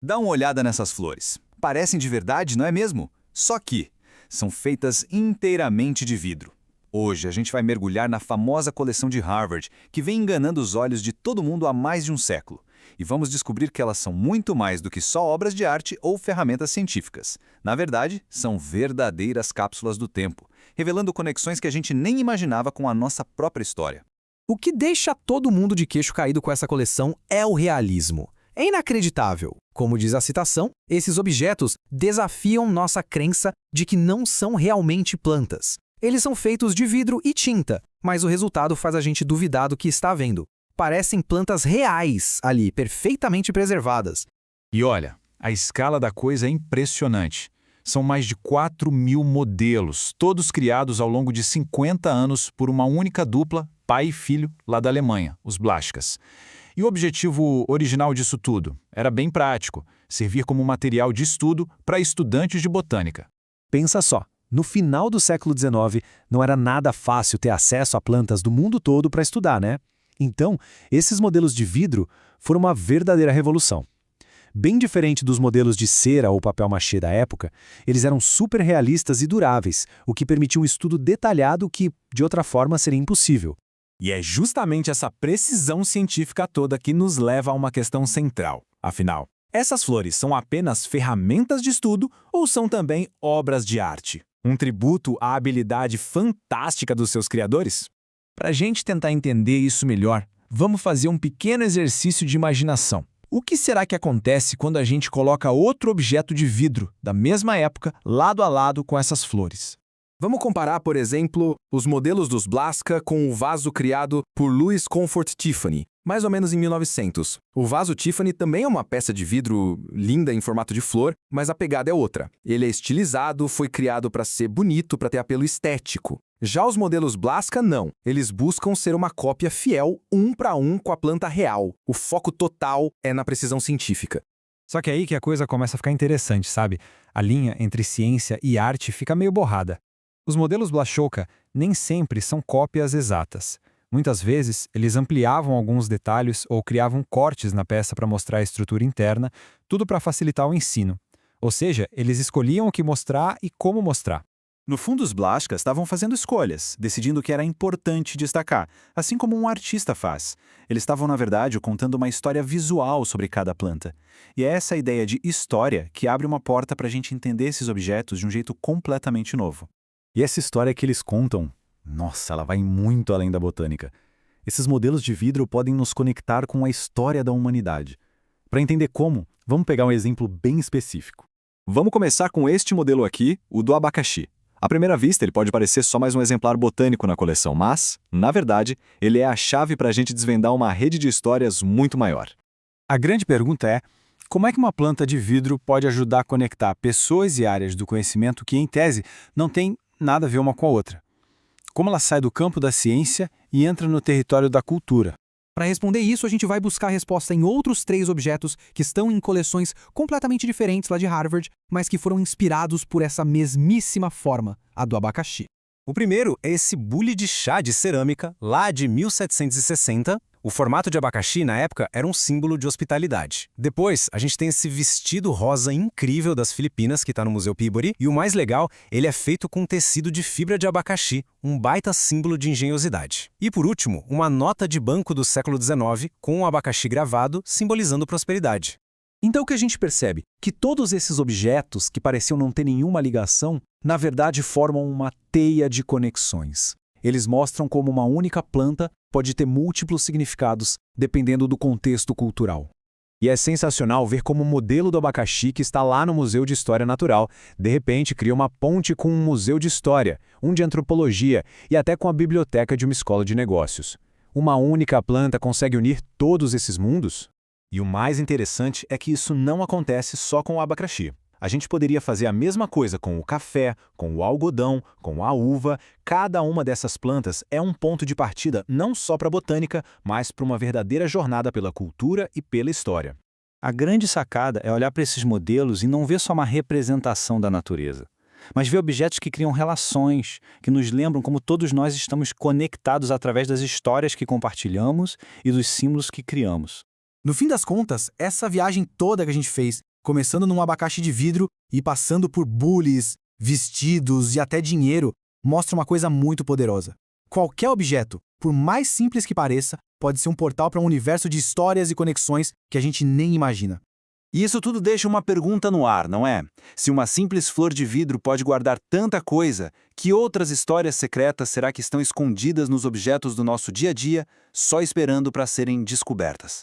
Dá uma olhada nessas flores. Parecem de verdade, não é mesmo? Só que são feitas inteiramente de vidro. Hoje a gente vai mergulhar na famosa coleção de Harvard, que vem enganando os olhos de todo mundo há mais de um século. E vamos descobrir que elas são muito mais do que só obras de arte ou ferramentas científicas. Na verdade, são verdadeiras cápsulas do tempo, revelando conexões que a gente nem imaginava com a nossa própria história. O que deixa todo mundo de queixo caído com essa coleção é o realismo. É inacreditável. Como diz a citação, esses objetos desafiam nossa crença de que não são realmente plantas. Eles são feitos de vidro e tinta, mas o resultado faz a gente duvidar do que está vendo. Parecem plantas reais ali, perfeitamente preservadas. E olha, a escala da coisa é impressionante. São mais de 4.000 modelos, todos criados ao longo de 50 anos por uma única dupla, pai e filho, lá da Alemanha, os Blaschkas. E o objetivo original disso tudo era bem prático, servir como material de estudo para estudantes de botânica. Pensa só, no final do século XIX, não era nada fácil ter acesso a plantas do mundo todo para estudar, né? Então, esses modelos de vidro foram uma verdadeira revolução. Bem diferente dos modelos de cera ou papel machê da época, eles eram super realistas e duráveis, o que permitia um estudo detalhado que, de outra forma, seria impossível. E é justamente essa precisão científica toda que nos leva a uma questão central. Afinal, essas flores são apenas ferramentas de estudo ou são também obras de arte? Um tributo à habilidade fantástica dos seus criadores? Para a gente tentar entender isso melhor, vamos fazer um pequeno exercício de imaginação. O que será que acontece quando a gente coloca outro objeto de vidro, da mesma época, lado a lado com essas flores? Vamos comparar, por exemplo, os modelos dos Blaschka com o vaso criado por Louis Comfort Tiffany, mais ou menos em 1900. O vaso Tiffany também é uma peça de vidro linda em formato de flor, mas a pegada é outra. Ele é estilizado, foi criado para ser bonito, para ter apelo estético. Já os modelos Blaschka, não. Eles buscam ser uma cópia fiel, um para um, com a planta real. O foco total é na precisão científica. Só que aí que a coisa começa a ficar interessante, sabe? A linha entre ciência e arte fica meio borrada. Os modelos Blaschka nem sempre são cópias exatas. Muitas vezes, eles ampliavam alguns detalhes ou criavam cortes na peça para mostrar a estrutura interna, tudo para facilitar o ensino. Ou seja, eles escolhiam o que mostrar e como mostrar. No fundo, os Blaschkas estavam fazendo escolhas, decidindo o que era importante destacar, assim como um artista faz. Eles estavam, na verdade, contando uma história visual sobre cada planta. E é essa ideia de história que abre uma porta para a gente entender esses objetos de um jeito completamente novo. E essa história que eles contam, nossa, ela vai muito além da botânica. Esses modelos de vidro podem nos conectar com a história da humanidade. Para entender como, vamos pegar um exemplo bem específico. Vamos começar com este modelo aqui, o do abacaxi. À primeira vista, ele pode parecer só mais um exemplar botânico na coleção, mas, na verdade, ele é a chave para a gente desvendar uma rede de histórias muito maior. A grande pergunta é, como é que uma planta de vidro pode ajudar a conectar pessoas e áreas do conhecimento que, em tese, não têm nada a ver uma com a outra? Como ela sai do campo da ciência e entra no território da cultura? Para responder isso, a gente vai buscar a resposta em outros 3 objetos que estão em coleções completamente diferentes lá de Harvard, mas que foram inspirados por essa mesmíssima forma, a do abacaxi. O primeiro é esse bule de chá de cerâmica, lá de 1760. O formato de abacaxi, na época, era um símbolo de hospitalidade. Depois, a gente tem esse vestido rosa incrível das Filipinas, que está no Museu Peabody. E o mais legal, ele é feito com tecido de fibra de abacaxi, um baita símbolo de engenhosidade. E por último, uma nota de banco do século XIX, com um abacaxi gravado, simbolizando prosperidade. Então o que a gente percebe? Que todos esses objetos, que pareciam não ter nenhuma ligação, na verdade formam uma teia de conexões. Eles mostram como uma única planta pode ter múltiplos significados, dependendo do contexto cultural. E é sensacional ver como o modelo do abacaxi que está lá no Museu de História Natural, de repente cria uma ponte com um museu de história, um de antropologia e até com a biblioteca de uma escola de negócios. Uma única planta consegue unir todos esses mundos? E o mais interessante é que isso não acontece só com o abacaxi. A gente poderia fazer a mesma coisa com o café, com o algodão, com a uva. Cada uma dessas plantas é um ponto de partida não só para a botânica, mas para uma verdadeira jornada pela cultura e pela história. A grande sacada é olhar para esses modelos e não ver só uma representação da natureza, mas ver objetos que criam relações, que nos lembram como todos nós estamos conectados através das histórias que compartilhamos e dos símbolos que criamos. No fim das contas, essa viagem toda que a gente fez começando num abacaxi de vidro e passando por bules, vestidos e até dinheiro, mostra uma coisa muito poderosa. Qualquer objeto, por mais simples que pareça, pode ser um portal para um universo de histórias e conexões que a gente nem imagina. E isso tudo deixa uma pergunta no ar, não é? Se uma simples flor de vidro pode guardar tanta coisa, que outras histórias secretas será que estão escondidas nos objetos do nosso dia a dia, só esperando para serem descobertas?